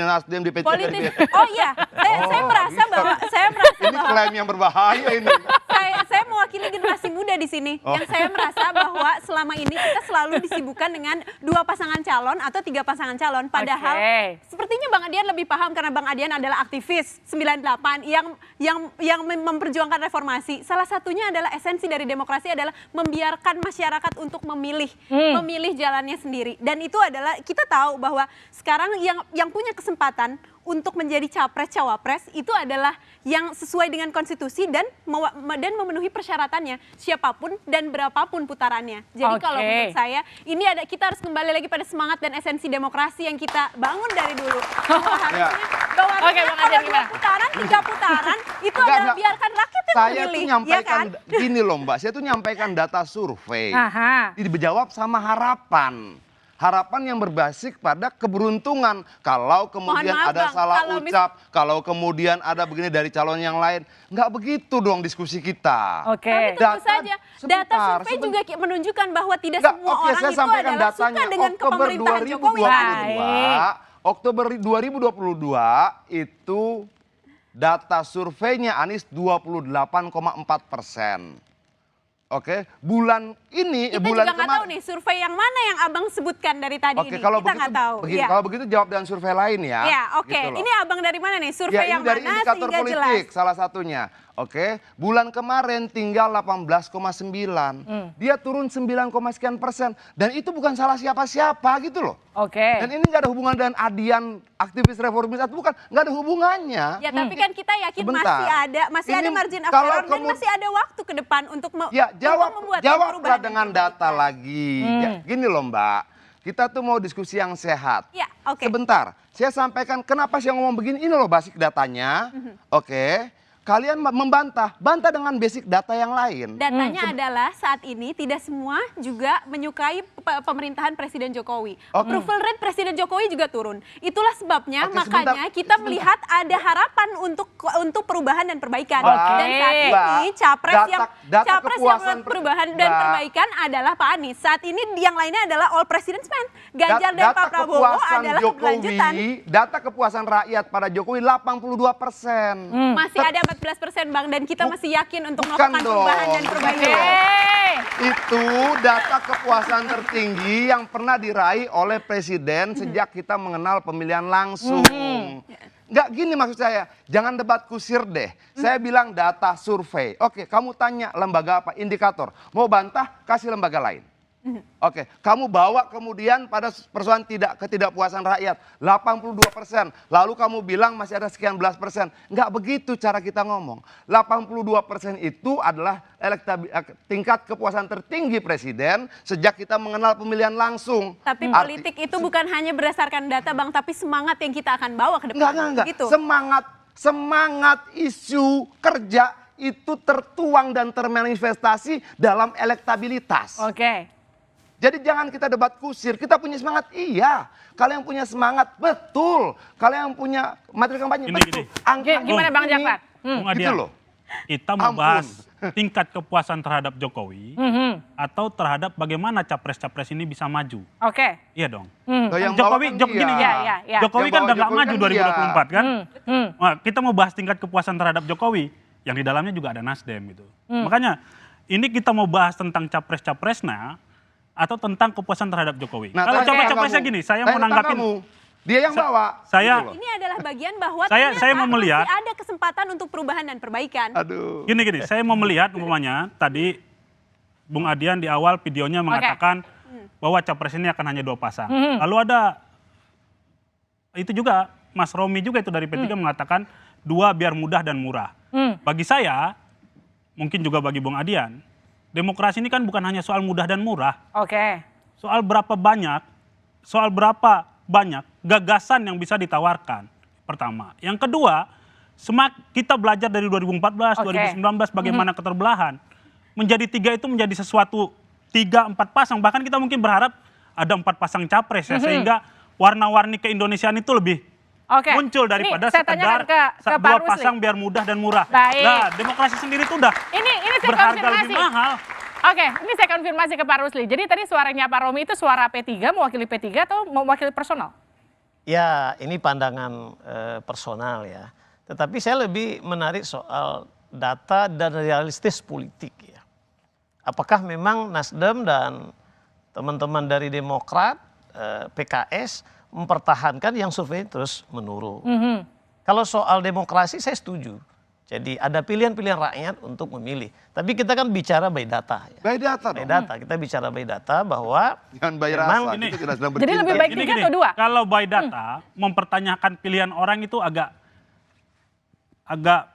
Nasdem di P3. Politis. Oh iya, saya merasa bahwa ini klaim yang berbahaya ini. saya mewakili generasi muda di sini. Yang saya merasa bahwa selama ini kita selalu disibukkan dengan 2 pasangan calon atau 3 pasangan calon. Padahal sepertinya Bang Adian lebih paham karena Bang Adian adalah aktivis 98 yang memperjuangkan reformasi. Salah satunya adalah esensi dari demokrasi adalah membiarkan masyarakat untuk memilih jalannya sendiri. Dan itu adalah kita tahu bahwa sekarang yang punya kesempatan untuk menjadi capres-cawapres itu adalah yang sesuai dengan konstitusi dan memenuhi persyaratannya siapapun dan berapapun putarannya. Jadi kalau menurut saya ini kita harus kembali lagi pada semangat dan esensi demokrasi yang kita bangun dari dulu. Bahwa kalau 2 putaran, 3 putaran itu adalah biarkan rakyat yang saya memilih. Tuh nyampaikan ya kan? gini loh Mbak, saya tuh nyampaikan data survei. Dijawab sama harapan. Harapan yang berbasis pada keberuntungan. Kalau kemudian ada salah ucap, kalau kemudian ada begini dari calon yang lain, nggak begitu dong diskusi kita. Tapi tentu saja data survei juga menunjukkan bahwa tidak semua orang itu adalah suka dengan kepemerintahan Jokowi. Oktober 2022 itu data surveinya Anies 28,4%. Oke, bulan ini kita bulan juga nggak tahu nih survei yang mana yang abang sebutkan dari tadi ini. Kalau kita nggak tahu. Kalau begitu jawab dengan survei lain ya. Ya, oke. Gitu ini abang dari mana nih? Survei yang dari mana indikator sehingga politik jelas? salah satunya. Oke, bulan kemarin tinggal 18,9. Dia turun 9, sekian persen. Dan itu bukan salah siapa-siapa gitu loh. Dan ini nggak ada hubungan dengan Adian aktivis reformis atau bukan, nggak ada hubungannya. Ya tapi kan kita yakin masih ada margin of error dan masih ada waktu ke depan untuk jawablah dengan data lagi. Gini loh Mbak, kita tuh mau diskusi yang sehat. Sebentar, saya sampaikan kenapa saya ngomong begini, ini loh basic datanya. Kalian bantah dengan basic data yang lain. Datanya adalah saat ini tidak semua juga menyukai pemerintahan Presiden Jokowi. Approval rate Presiden Jokowi juga turun. Itulah sebabnya makanya kita melihat ada harapan untuk perubahan dan perbaikan. Dan saat ini capres yang perubahan dan perbaikan adalah Pak Anies. Saat ini yang lainnya adalah all president's man. Ganjar dan Pak Prabowo adalah keberlanjutan. Data kepuasan rakyat pada Jokowi 82%. Masih ada 14% Bang, dan kita masih yakin untuk melakukan perubahan dan perbaikan. Itu data kepuasan tertinggi yang pernah diraih oleh Presiden sejak kita mengenal pemilihan langsung. Nggak gini maksud saya, jangan debat kusir deh. Saya bilang data survei. Oke, kamu tanya lembaga apa, indikator. Mau bantah, kasih lembaga lain. Kamu bawa kemudian pada persoalan ketidakpuasan rakyat 82%. Lalu kamu bilang masih ada sekian belas persen. Nggak begitu cara kita ngomong. 82% itu adalah tingkat kepuasan tertinggi Presiden sejak kita mengenal pemilihan langsung. Tapi politik itu bukan hanya berdasarkan data Bang, tapi semangat yang kita akan bawa ke depan. Enggak. Gitu. Semangat isu kerja itu tertuang dan termanifestasi dalam elektabilitas. Jadi jangan kita debat kusir, kita punya semangat, iya. Kalian punya semangat, betul. Kalian punya materi kampanye, betul. Gimana Bang Jakfar? Gitu loh. Kita membahas tingkat kepuasan terhadap Jokowi atau terhadap bagaimana capres-capres ini bisa maju. Iya dong. Jokowi kan udah gak maju 2024 kan. Kita mau bahas tingkat kepuasan terhadap Jokowi, yang di dalamnya juga ada Nasdem gitu. Makanya ini kita mau bahas tentang capres-capresnya atau tentang kepuasan terhadap Jokowi. Kalau capres-capresnya gini, saya mau nanggapin. Dia yang bawa. Ini adalah bagian bahwa saya mau melihat masih ada kesempatan untuk perubahan dan perbaikan. Gini, saya mau melihat umpamanya tadi Bung Adian di awal videonya mengatakan bahwa capres ini akan hanya 2 pasang. Lalu ada itu juga Mas Romi juga itu dari P3 mengatakan 2 biar mudah dan murah. Bagi saya, mungkin juga bagi Bung Adian, demokrasi ini kan bukan hanya soal mudah dan murah. Soal berapa banyak gagasan yang bisa ditawarkan. Pertama. Yang kedua, kita belajar dari 2014, 2019 bagaimana keterbelahan. Menjadi 3 itu menjadi sesuatu 3-4 pasang. Bahkan kita mungkin berharap ada 4 pasang capres ya. Sehingga warna-warni keindonesiaan itu lebih muncul daripada sekedar 2 pasang biar mudah dan murah. Nah, demokrasi sendiri itu udah berharga lebih mahal. Ini saya konfirmasi ke Pak Rusli. Jadi tadi suaranya Pak Romi itu suara P3, mewakili P3 atau mewakili personal? Ya, ini pandangan personal ya. Tetapi saya lebih menarik soal data dan realistis politik ya. Apakah memang Nasdem dan teman-teman dari Demokrat, PKS mempertahankan yang survei terus menurun? Kalau soal demokrasi saya setuju. Jadi ada pilihan-pilihan rakyat untuk memilih. Tapi kita kan bicara by data. Ya. By data By dong. data, kita bicara by data bahwa Jangan by memang rasa, ini- kita tidak sedang Jadi bercinta. lebih baik 3 atau 2? Kalau by data, mempertanyakan pilihan orang itu agak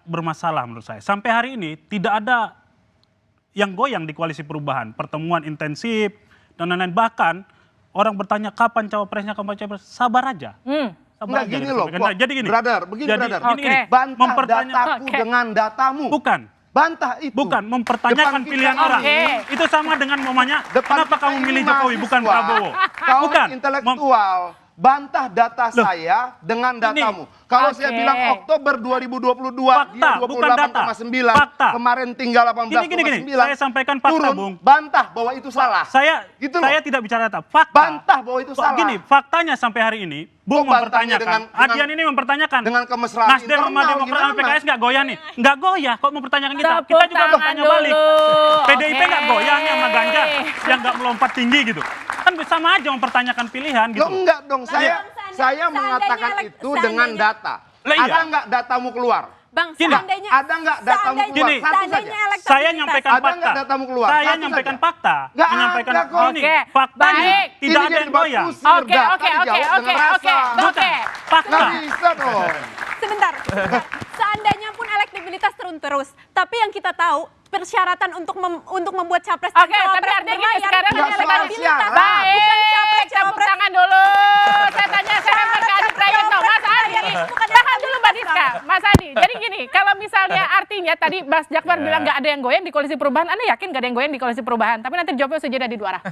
bermasalah menurut saya. Sampai hari ini tidak ada yang goyang di koalisi perubahan. Pertemuan intensif dan lain-lain. Bahkan orang bertanya kapan cawapresnya, kapan cawapres. Sabar aja. Sabar Enggak aja gini kita loh, sampaikan. Pok. Nah, jadi gini. Brother, begini Jadi brother. gini. Bantah Mempertanya- dataku dengan datamu. Bukan. Bantah itu. Bukan, mempertanyakan Depan kita pilihan ini, orang. Itu sama dengan mamanya, depan kenapa kita kamu ini milih Jokowi, bukan mahasiswa, Prabowo. Kaum Bukan. intelektual. Bantah data Loh, saya dengan datamu. Kalau saya Oke. bilang Oktober 2022 Fakta, dia bukan data. 28,9. Fakta. Kemarin tinggal 18,9. Gini, saya sampaikan fakta, Turun, Bung. bantah bahwa itu salah. Saya Gitu loh. saya tidak bicara data, fakta. Bantah bahwa itu salah. Gini, faktanya sampai hari ini, Bung Kok bantahnya mempertanyakan. dengan- Adian ini mempertanyakan. dengan kemesraan Nasdem sama internal, Demokrat sama gimana? PKS nggak goyah nih. Nggak goyah, kok mempertanyakan kita. Tepuk Kita juga tangan bertanya balik. dulu. PDIP Oke. nggak goyah nih sama Ganjar, yang nggak melompat tinggi gitu. Kan sama aja mempertanyakan pilihan gitu. Lo enggak dong, saya seandainya mengatakan itu dengan data. Lah iya. Ada enggak datamu keluar? Bang, Gini, seandainya ada nggak datamu seandainya- keluar? Gini, Satu saja. seandainya elektabilitas- Saya nyampaikan Ada fakta. nggak datamu keluar? Saya Satu nyampaikan saja. fakta. Nggak Menyampaikan ada kok. ini. Oke, Faktanya baik. tidak ada Ini yang jadi goyang. kusir, data dijawab dengan rasa. Oke. Fakta. Nggak bisa dong. Sebentar. Seandainya pun elektabilitas turun terus, tapi yang kita tahu persyaratan untuk membuat capres dan Oke, tapi cawapres artinya gini, berlayar sekarang bukan nggak soal elektabilitas, syarat. bukan Baik, capres tepuk cawapres. tangan dulu. Saya tanya, saya lempar ke Adi Prayitno. Mas Adi, Bukan tahan dulu Mbak Diska. Mas Adi, jadi gini, kalau misalnya artinya tadi Mas Jakfar bilang nggak ada yang goyang di koalisi perubahan, Anda yakin nggak ada yang goyang di koalisi perubahan? Tapi nanti jawabnya sejadah di dua arah.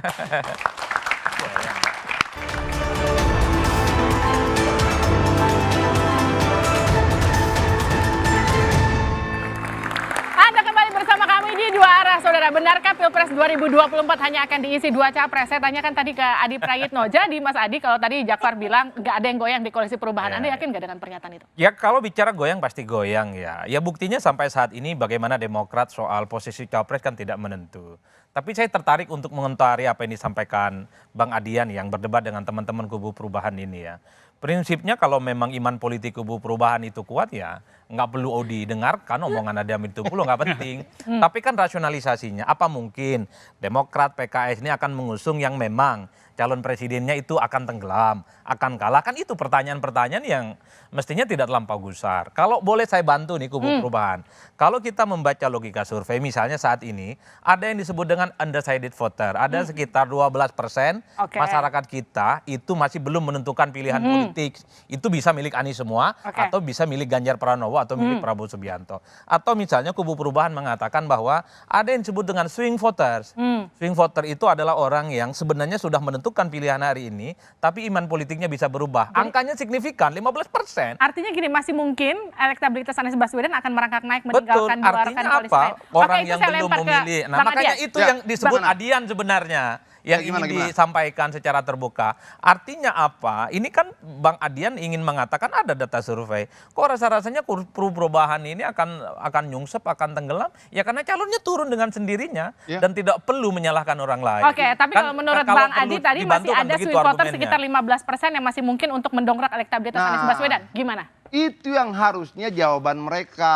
Anda kembali bersama kami di Dua Arah, Saudara. Benarkah Pilpres 2024 hanya akan diisi 2 capres? Saya tanyakan tadi ke Adi Prayitno. Jadi Mas Adi, kalau tadi Jakfar bilang nggak ada yang goyang di koalisi perubahan, Anda yakin nggak dengan pernyataan itu? Ya kalau bicara goyang pasti goyang ya. Ya buktinya sampai saat ini bagaimana Demokrat soal posisi capres kan tidak menentu. Tapi saya tertarik untuk mengomentari apa yang disampaikan Bang Adian yang berdebat dengan teman-teman kubu perubahan ini ya. Prinsipnya kalau memang iman politik kubu perubahan itu kuat ya nggak perlu didengarkan omongan Adian itu perlu nggak penting. Tapi kan rasionalisasinya apa mungkin Demokrat PKS ini akan mengusung yang memang calon presidennya itu akan tenggelam, akan kalah. Kan itu pertanyaan-pertanyaan yang mestinya tidak terlampau gusar. Kalau boleh saya bantu nih kubu perubahan. Kalau kita membaca logika survei misalnya saat ini ada yang disebut dengan undecided voter. Ada sekitar 12% Oke. masyarakat kita itu masih belum menentukan pilihan politik. Itu bisa milik Anies semua Oke. atau bisa milik Ganjar Pranowo atau milik Prabowo Subianto. Atau misalnya kubu perubahan mengatakan bahwa ada yang disebut dengan swing voters. Swing voter itu adalah orang yang sebenarnya sudah menentukan pilihan hari ini, tapi iman politiknya bisa berubah. Angkanya signifikan, 15%. Artinya gini, masih mungkin elektabilitas Anies Baswedan akan merangkak naik Betul, meninggalkan dua rekan artinya koalisi apa? lain. Orang Oke, itu yang saya belum lempar ke memilih. Nah Bang makanya Adian. itu Ya, yang disebut gimana? Adian sebenarnya. Yang gimana, ingin gimana? disampaikan secara terbuka. Artinya apa? Ini kan Bang Adian ingin mengatakan ada data survei. Kok rasa-rasanya perubahan ini akan nyungsep, akan tenggelam? Ya karena calonnya turun dengan sendirinya. Ya. Dan tidak perlu menyalahkan orang lain. Oke, tapi Kan, kalau menurut kalau Bang perlu Adi tadi dibantu masih kan ada begitu swing voter argumennya. sekitar 15% yang masih mungkin untuk mendongkrak elektabilitas Nah. Anies Baswedan. Gimana? Itu yang harusnya jawaban mereka.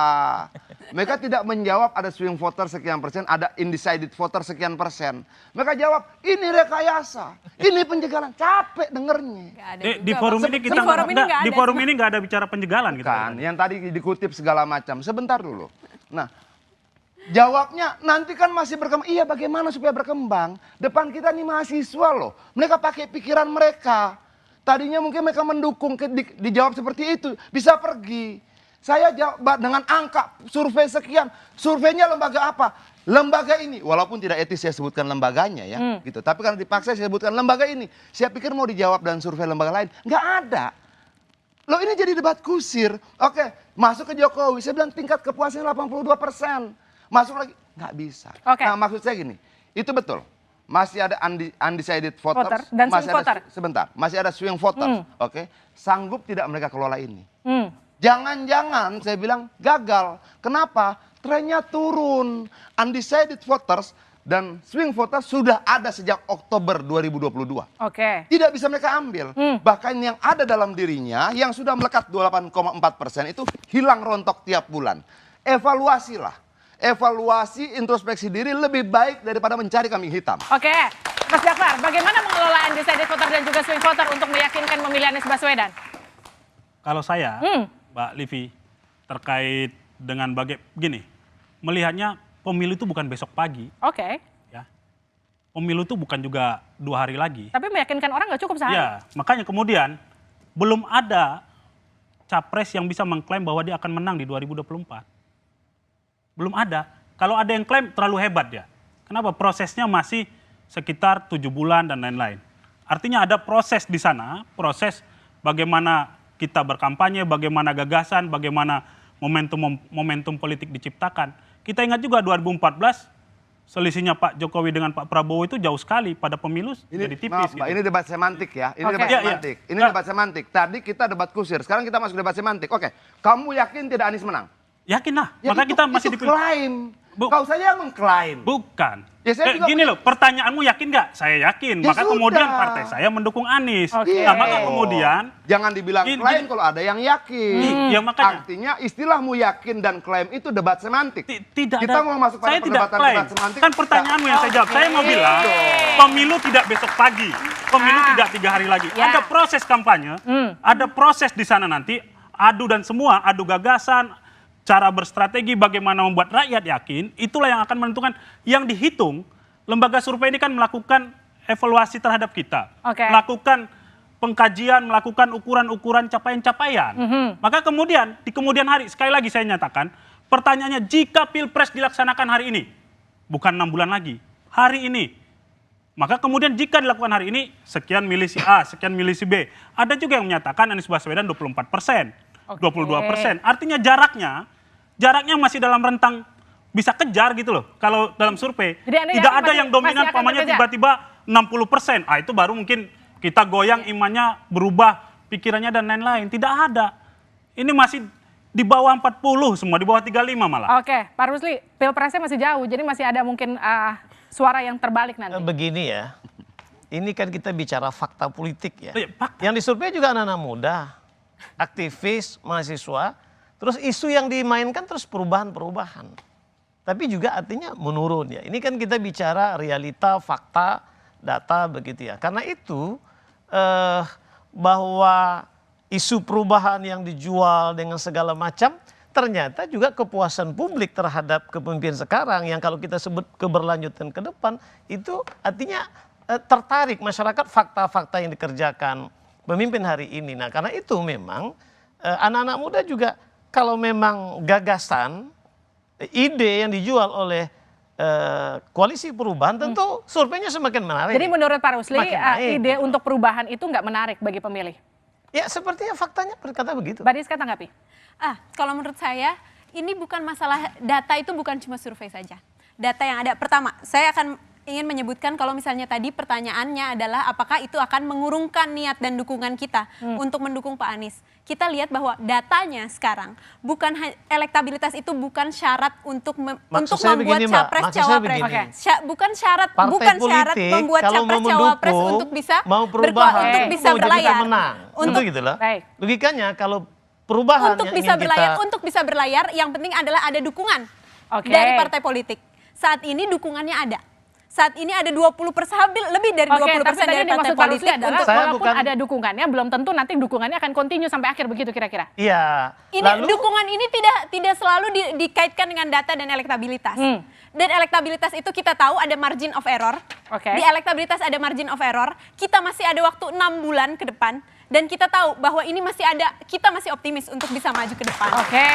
Mereka tidak menjawab ada swing voter sekian persen, ada undecided voter sekian persen. Mereka jawab, ini rekayasa, ini penjagalan. Capek dengernya. Nggak ada Di juga, forum Bang. ini kita Di forum ini nggak di ada forum sih. ini nggak ada bicara penjagalan gitu. Kan, yang tadi dikutip segala macam. Sebentar dulu. Nah, jawabnya nanti kan masih berkembang. Iya, bagaimana supaya berkembang? Depan kita nih mahasiswa loh. Mereka pakai pikiran mereka. Tadinya mungkin mereka mendukung, dijawab seperti itu. Bisa pergi. Saya jawab dengan angka survei sekian. Surveinya lembaga apa? Lembaga ini. Walaupun tidak etis saya sebutkan lembaganya ya. Gitu. Tapi karena dipaksa saya sebutkan lembaga ini. Saya pikir mau dijawab dan survei lembaga lain. Nggak ada. Loh ini jadi debat kusir. Oke, masuk ke Jokowi. Saya bilang tingkat kepuasannya 82%. Masuk lagi. Nggak bisa. Oke. Nah maksud saya gini. Itu betul. masih ada undecided voters, Dan masih swing ada voter. sebentar, masih ada swing voters, oke? Sanggup tidak mereka kelola ini? Jangan-jangan saya bilang gagal. Kenapa? Trennya turun. Undecided voters dan swing voters sudah ada sejak Oktober 2022. Oke. Tidak bisa mereka ambil. Bahkan yang ada dalam dirinya yang sudah melekat 28,4% itu hilang rontok tiap bulan. Evaluasilah. Evaluasi introspeksi diri lebih baik daripada mencari kambing hitam. Oke, Mas Jakfar, bagaimana mengelola undecided voter dan juga swing voter untuk meyakinkan memilih Anies Baswedan? Kalau saya, Mbak Livi, terkait dengan gini, melihatnya pemilu itu bukan besok pagi, Oke, ya. Pemilu itu bukan juga 2 hari lagi. tapi meyakinkan orang nggak cukup sehari. Ya, makanya kemudian belum ada capres yang bisa mengklaim bahwa dia akan menang di 2024. Belum ada. Kalau ada yang klaim terlalu hebat ya. Kenapa? Prosesnya masih sekitar 7 bulan dan lain-lain. Artinya ada proses di sana, proses bagaimana kita berkampanye, bagaimana gagasan, bagaimana momentum politik diciptakan. Kita ingat juga 2014 selisihnya Pak Jokowi dengan Pak Prabowo itu jauh sekali pada pemilu jadi tipis. Maaf, Mbak, gitu. ini debat semantik ya. Ini Oke. debat Iya, iya. semantik. Ini debat semantik. Tadi kita debat kusir, sekarang kita masuk debat semantik. Oke, kamu yakin tidak Anies menang? Yakin lah, Ya maka itu- kita masih itu dipilih. klaim. Bu- Kau saja yang mengklaim. Bukan. Ya, saya juga Gini loh, pertanyaanmu yakin nggak? Saya yakin. Ya Maka sudah. kemudian partai saya mendukung Anies. Oke. Nah, maka kemudian Jangan dibilang Gini, klaim gini. kalau ada yang yakin. Ya, makanya. Artinya istilahmu yakin dan klaim itu debat semantik. tidak Kita ada. mau masuk pada saya tidak perdebatan klaim. debat semantik. Kan pertanyaanmu yang saya jawab. Saya mau bilang pemilu tidak besok pagi. Pemilu tidak 3 hari lagi. Ya. Ada proses kampanye. Ada proses di sana nanti. Adu dan semua, adu gagasan, cara berstrategi bagaimana membuat rakyat yakin, itulah yang akan menentukan. Yang dihitung, lembaga survei ini kan melakukan evaluasi terhadap kita. Oke. Melakukan pengkajian, melakukan ukuran-ukuran capaian-capaian. Maka kemudian, di kemudian hari, sekali lagi saya nyatakan, pertanyaannya jika Pilpres dilaksanakan hari ini, bukan 6 bulan lagi, hari ini, maka kemudian jika dilakukan hari ini, sekian milih si A, sekian milih si B. Ada juga yang menyatakan Anies Baswedan 24%, 22%. Artinya jaraknya masih dalam rentang bisa kejar gitu loh. Kalau dalam survei Jadi Anda tidak yakin ada yang dominan, masih akan pamannya terkejar? tiba-tiba 60%. Ah itu baru mungkin kita goyang imannya berubah, pikirannya dan lain-lain. Tidak ada. Ini masih di bawah 40 semua, di bawah 35 malah. Oke, Pak Rusli, Pilpresnya masih jauh, jadi masih ada mungkin suara yang terbalik nanti. Begini ya, ini kan kita bicara fakta politik ya. Iya, fakta. Yang disurvei juga anak-anak muda, aktivis, mahasiswa. Terus isu yang dimainkan terus perubahan-perubahan. Tapi juga artinya menurun ya. Ini kan kita bicara realita, fakta, data begitu ya. Karena itu bahwa isu perubahan yang dijual dengan segala macam, ternyata juga kepuasan publik terhadap kepemimpinan sekarang yang kalau kita sebut keberlanjutan ke depan, itu artinya tertarik masyarakat fakta-fakta yang dikerjakan pemimpin hari ini. Nah karena itu memang anak-anak muda juga kalau memang gagasan, ide yang dijual oleh koalisi perubahan tentu surveinya semakin menarik. Jadi menurut Pak Rusli, Makin naik. ide untuk perubahan itu nggak menarik bagi pemilih. Ya sepertinya faktanya berkata begitu. Mbak Rizka tanggapi? Kalau menurut saya ini bukan masalah data, itu bukan cuma survei saja. Data yang ada, pertama saya akan ingin menyebutkan kalau misalnya tadi pertanyaannya adalah apakah itu akan mengurungkan niat dan dukungan kita untuk mendukung Pak Anies. Kita lihat bahwa datanya sekarang bukan elektabilitas itu bukan syarat untuk Maksud untuk saya membuat begini, Mbak. capres Maksud saya cawapres. begini. Bukan syarat Partai bukan syarat politik membuat kalau capres mau cawapres mendukung, untuk bisa mau perubahan, untuk bisa mau jadi kita berlayar. menang. Untuk gitu loh. Baik. Logikanya kalau perubahan untuk yang bisa ingin berlayar, kita untuk bisa berlayar yang penting adalah ada dukungan Oke. dari partai politik. Saat ini dukungannya ada. Saat ini ada 20% lebih dari 20% Oke, tapi tadi dari yang partai dimaksud Pak Rusli politik adalah untuk Saya walaupun bukan- ada dukungannya, belum tentu nanti dukungannya akan continue sampai akhir begitu kira-kira. Iya. ini Lalu dukungan ini tidak selalu dikaitkan dengan data dan elektabilitas. Dan elektabilitas itu kita tahu ada margin of error. Oke. Di elektabilitas ada margin of error. Kita masih ada waktu 6 bulan ke depan dan kita tahu bahwa ini kita masih optimis untuk bisa maju ke depan. Oke.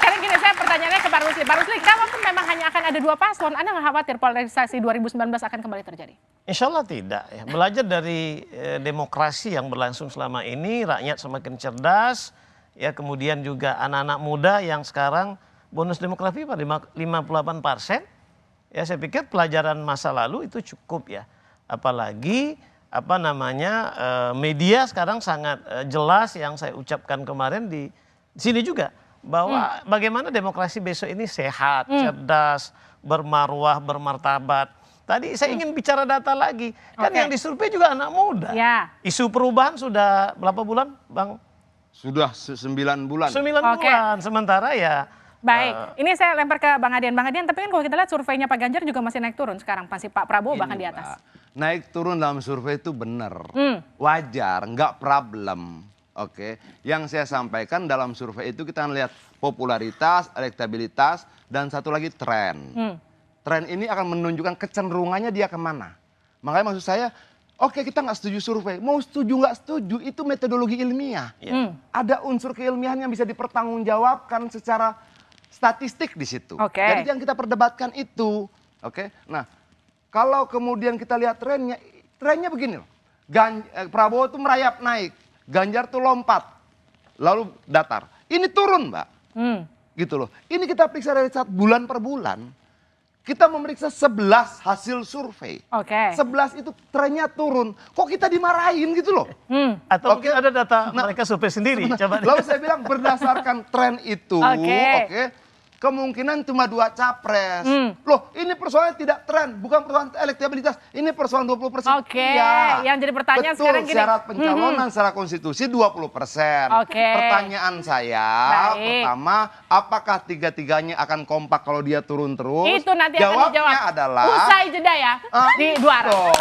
Sekarang gini, saya pertanyaannya ke Pak Rusli. Pak Rusli, kalaupun memang hanya akan ada 2 paslon, Anda nggak khawatir polarisasi 2019 akan kembali terjadi? insya Allah tidak. Ya. Belajar dari demokrasi yang berlangsung selama ini, rakyat semakin cerdas, ya kemudian juga anak-anak muda yang sekarang bonus demografi pada 58%, Ya saya pikir pelajaran masa lalu itu cukup ya. Apalagi media sekarang sangat jelas yang saya ucapkan kemarin di sini juga bahwa bagaimana demokrasi besok ini sehat, cerdas, bermarwah, bermartabat. Tadi saya ingin bicara data lagi. Kan yang disurvei juga anak muda. Ya. Isu perubahan sudah berapa bulan, Bang? Sudah 9 bulan. 9 bulan. Sementara ya. Baik, ini saya lempar ke Bang Adian. Bang Adian, tapi kan kalau kita lihat surveinya Pak Ganjar juga masih naik turun sekarang. Masih Pak Prabowo bahkan di atas. Naik turun dalam survei itu benar. Wajar, nggak problem. Oke, yang saya sampaikan dalam survei itu kita lihat popularitas, elektabilitas, dan satu lagi tren. Tren ini akan menunjukkan kecenderungannya dia kemana. Makanya maksud saya, oke kita nggak setuju survei. Mau setuju nggak setuju, itu metodologi ilmiah. Ada unsur keilmiahan yang bisa dipertanggungjawabkan secara statistik di situ. Jadi yang kita perdebatkan itu. Oke, nah kalau kemudian kita lihat trennya begini loh. Prabowo tuh merayap naik, Ganjar tuh lompat, lalu datar. Ini turun, Mbak. Gitu loh. Ini kita periksa dari bulan per bulan. Kita memeriksa 11 hasil survei. 11 itu trennya turun. Kok kita dimarahin gitu loh. Atau mungkin ada data mereka survei sendiri. Coba. Lalu saya bilang berdasarkan tren itu, kemungkinan cuma 2 capres. Loh, ini persoalan tidak tren, bukan persoalan elektabilitas. Ini persoalan 20%. Yang jadi pertanyaan betul, sekarang gini. syarat pencalonan secara konstitusi 20%. Pertanyaan saya, pertama, apakah tiga-tiganya akan kompak kalau dia turun terus? Itu nanti akan dijawab. Jawabnya adalah usai jeda ya, di 2 arah.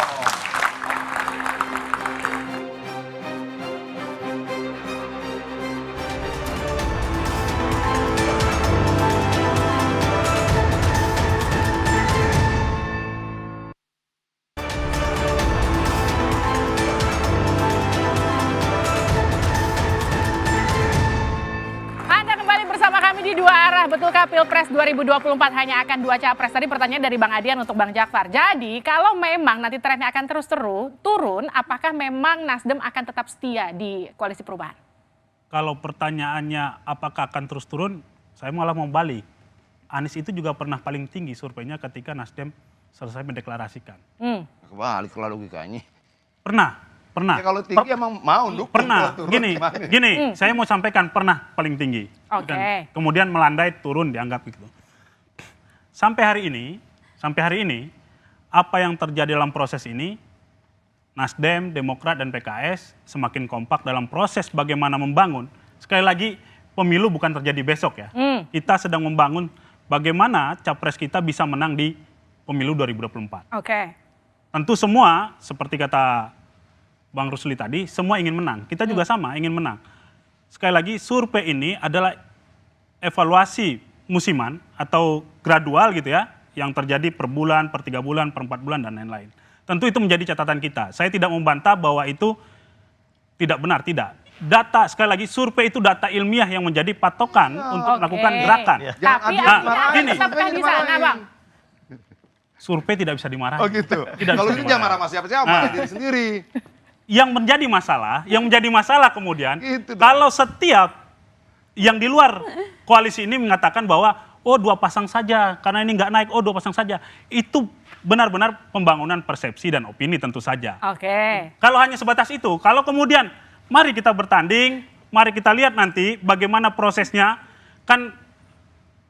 Betulkah Pilpres 2024 hanya akan 2 capres? Tadi pertanyaan dari Bang Adian untuk Bang Jakfar. Jadi kalau memang nanti trennya akan terus turun, apakah memang Nasdem akan tetap setia di Koalisi Perubahan? Kalau pertanyaannya apakah akan terus turun, saya malah mau balik. Anies itu juga pernah paling tinggi surveinya ketika Nasdem selesai mendeklarasikan. Kebalik lah logikanya. Pernah. Ya kalau tinggi emang mau dukung. Pernah, gini, saya mau sampaikan pernah paling tinggi. Dan kemudian melandai turun dianggap gitu. Sampai hari ini, apa yang terjadi dalam proses ini, Nasdem, Demokrat, dan PKS semakin kompak dalam proses bagaimana membangun. Sekali lagi, pemilu bukan terjadi besok ya. Kita sedang membangun bagaimana capres kita bisa menang di pemilu 2024. Tentu semua, seperti kata Bang Rusli tadi, semua ingin menang. Kita juga sama, ingin menang. Sekali lagi, survei ini adalah evaluasi musiman atau gradual gitu ya, yang terjadi per bulan, per 3 bulan, per 4 bulan, dan lain-lain. Tentu itu menjadi catatan kita. Saya tidak membantah bahwa itu tidak benar, tidak. Data, sekali lagi, survei itu data ilmiah yang menjadi patokan untuk melakukan gerakan. Tapi gini, tetapkah di sana, Bang? Survei tidak bisa dimarahi. Oh gitu. Kalau itu jangan marah sama siapa-siapa, marah diri sendiri. Yang menjadi masalah kemudian, kalau setiap yang di luar koalisi ini mengatakan bahwa, oh 2 pasang saja, karena ini nggak naik, oh 2 pasang saja. Itu benar-benar pembangunan persepsi dan opini tentu saja. Kalau hanya sebatas itu, kalau kemudian mari kita bertanding, mari kita lihat nanti bagaimana prosesnya, kan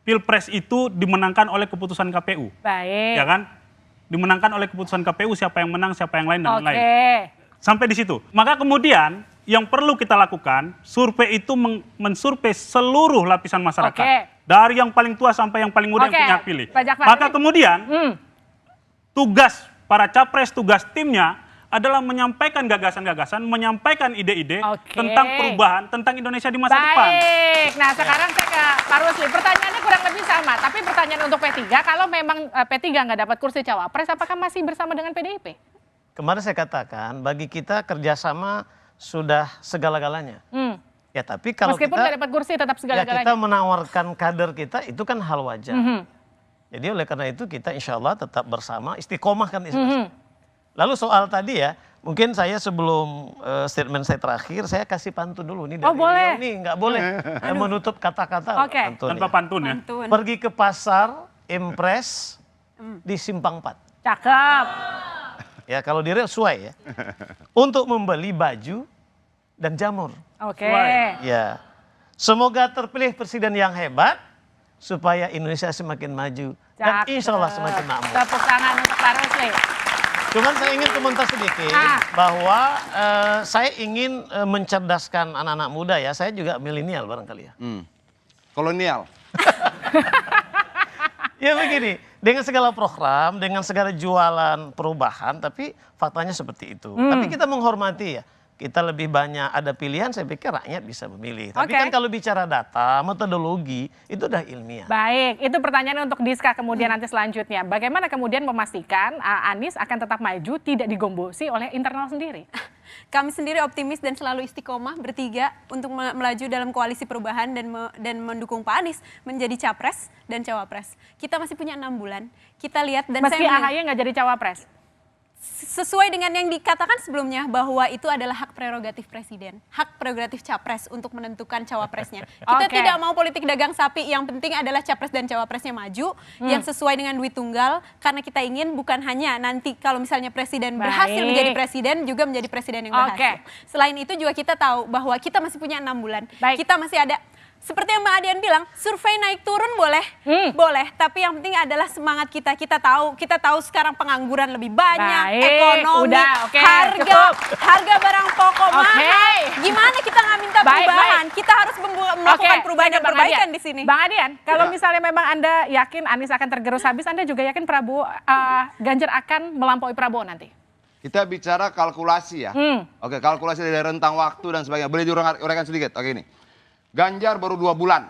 Pilpres itu dimenangkan oleh keputusan KPU. Ya kan? Dimenangkan oleh keputusan KPU, siapa yang menang, siapa yang lain, dan lain-lain. Sampai di situ. Maka kemudian yang perlu kita lakukan, survei itu mensurvei seluruh lapisan masyarakat. Dari yang paling tua sampai yang paling muda yang punya hak pilih. Maka kemudian tugas para capres, tugas timnya adalah menyampaikan gagasan-gagasan, menyampaikan ide-ide tentang perubahan, tentang Indonesia di masa depan. Nah sekarang saya ke Pak Rusli, pertanyaannya kurang lebih sama. Tapi pertanyaan untuk P3, kalau memang P3 nggak dapat kursi cawapres, apakah masih bersama dengan PDIP? Kemarin saya katakan, bagi kita kerjasama sudah segala-galanya. Ya tapi kalau meskipun nggak dapat kursi tetap segala-galanya. Ya kita menawarkan kader kita itu kan hal wajar. Jadi oleh karena itu kita insya Allah tetap bersama, istiqomah kan. Lalu soal tadi ya, mungkin saya sebelum statement saya terakhir, saya kasih pantun dulu nih. Boleh. Ini nggak boleh menutup kata-kata. Tanpa pantun ya. Pergi ke pasar, impres, di Simpang 4. Cakep. Ya kalau di rel Suai ya. Untuk membeli baju dan jamur. Oke. Ya. Semoga terpilih presiden yang hebat supaya Indonesia semakin maju dan insya Allah semakin makmur. Tepuk tangan untuk Pak Rusli. Cuman saya ingin komentar sedikit bahwa saya ingin mencerdaskan anak-anak muda ya. Saya juga milenial barangkali ya. Kolonial. Ya begini, dengan segala program, dengan segala jualan perubahan, tapi faktanya seperti itu. Tapi kita menghormati ya. Kita lebih banyak ada pilihan, saya pikir rakyat bisa memilih. Tapi kan kalau bicara data, metodologi, itu udah ilmiah. Baik, itu pertanyaan untuk Diska kemudian nanti selanjutnya. Bagaimana kemudian memastikan Anies akan tetap maju, tidak digombosi oleh internal sendiri? Kami sendiri optimis dan selalu istiqomah bertiga untuk melaju dalam koalisi perubahan dan mendukung Pak Anies menjadi capres dan cawapres. Kita masih punya 6 bulan. Kita lihat dan Meski AHY nggak jadi cawapres? Sesuai dengan yang dikatakan sebelumnya bahwa itu adalah hak prerogatif presiden, hak prerogatif capres untuk menentukan cawapresnya. Kita tidak mau politik dagang sapi, yang penting adalah capres dan cawapresnya maju yang sesuai dengan duit tunggal, karena kita ingin bukan hanya nanti kalau misalnya presiden berhasil menjadi presiden juga menjadi presiden yang berhasil. Selain itu juga kita tahu bahwa kita masih punya 6 bulan. Kita masih ada. Seperti yang Mbak Adian bilang, survei naik turun boleh, boleh. Tapi yang penting adalah semangat kita. Kita tahu sekarang pengangguran lebih banyak, ekonomi, harga barang pokok mahal. Gimana kita nggak minta perubahan? Kita harus melakukan perubahan dan perbaikan di sini. Bang Adian, kalau misalnya memang Anda yakin Anies akan tergerus habis, Anda juga yakin Prabowo, Ganjar akan melampaui Prabowo nanti? Kita bicara kalkulasi ya. Oke, kalkulasi dari rentang waktu dan sebagainya. Boleh diuraikan sedikit? Oke, ini. Ganjar baru 2 bulan,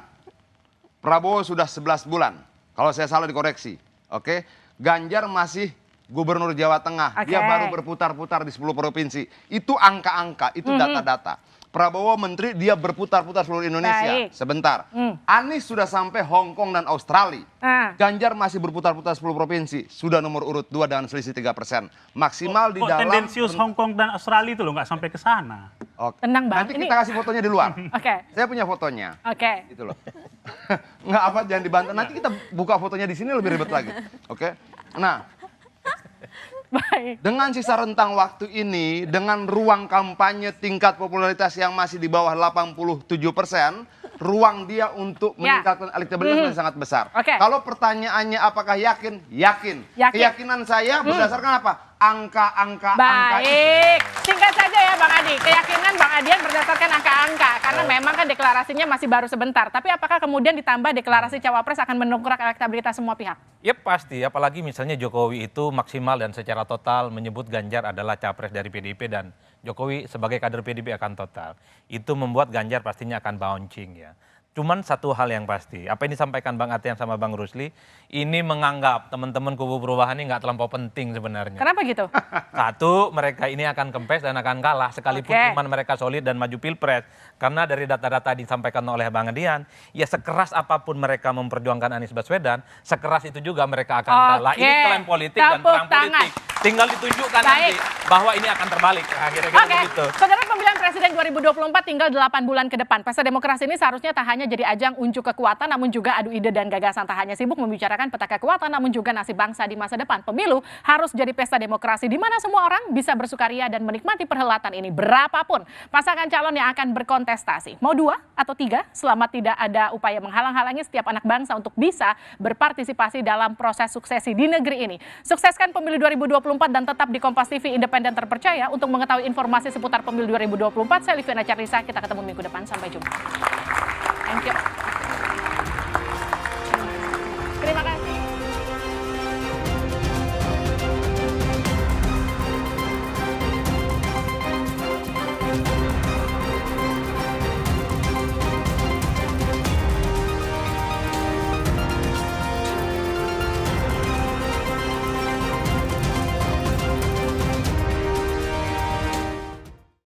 Prabowo sudah 11 bulan. Kalau saya salah dikoreksi, oke? Ganjar masih gubernur Jawa Tengah, dia baru berputar-putar di 10 provinsi. Itu angka-angka, itu data-data. Prabowo menteri, dia berputar-putar seluruh Indonesia. Sebentar. Anies sudah sampai Hong Kong dan Australia. Ganjar masih berputar-putar 10 provinsi. Sudah nomor urut 2 dengan selisih 3%. Maksimal di dalam... tendensius Hong Kong dan Australia itu loh, nggak sampai ke sana. Tenang Bang. Nanti kita kasih fotonya di luar. Saya punya fotonya. Gitu loh. Nggak apa, jangan dibantah. Nanti kita buka fotonya di sini lebih ribet lagi. Oke. Nah. Baik. Dengan sisa rentang waktu ini, dengan ruang kampanye tingkat popularitas yang masih di bawah 87%, ruang dia untuk meningkatkan elektabilitas masih sangat besar. Kalau pertanyaannya apakah yakin? Yakin. Keyakinan saya berdasarkan apa? Angka-angka. Baik. Singkat saja ya Bang Adi. Keyakinan Bang Adian berdasarkan angka-angka. Karena memang kan deklarasinya masih baru sebentar. Tapi apakah kemudian ditambah deklarasi cawapres akan mendongkrak elektabilitas semua pihak? Ya pasti, apalagi misalnya Jokowi itu maksimal dan secara total menyebut Ganjar adalah capres dari PDIP dan Jokowi sebagai kader PDIP akan total. Itu membuat Ganjar pastinya akan bouncing ya. Cuman satu hal yang pasti, apa yang disampaikan Bang Atian sama Bang Rusli, ini menganggap teman-teman kubu perubahan ini nggak terlampau penting sebenarnya. Kenapa gitu? Satu, mereka ini akan kempes dan akan kalah sekalipun iman mereka solid dan maju pilpres. Karena dari data-data disampaikan oleh Bang Adian, ya sekeras apapun mereka memperjuangkan Anies Baswedan, sekeras itu juga mereka akan kalah. Ini klaim politik dan perang politik. Tinggal ditunjukkan nanti bahwa ini akan terbalik. Akhirnya gitu. Saudara, pemilihan presiden 2024 tinggal 8 bulan ke depan. Pesta demokrasi ini seharusnya tak hanya jadi ajang unjuk kekuatan, namun juga adu ide dan gagasan. Tak hanya sibuk membicarakan peta kekuatan, namun juga nasib bangsa di masa depan. Pemilu harus jadi pesta demokrasi di mana semua orang bisa bersukaria dan menikmati perhelatan ini berapapun pasangan calon yang akan berkontestasi. Mau 2 atau 3, selama tidak ada upaya menghalang-halangi setiap anak bangsa untuk bisa berpartisipasi dalam proses suksesi di negeri ini. Sukseskan pemilu 2024 dan tetap di Kompas TV independen terpercaya. Untuk mengetahui informasi seputar pemilu 2024, saya Liviana Charlisa. Kita ketemu minggu depan. Sampai jumpa.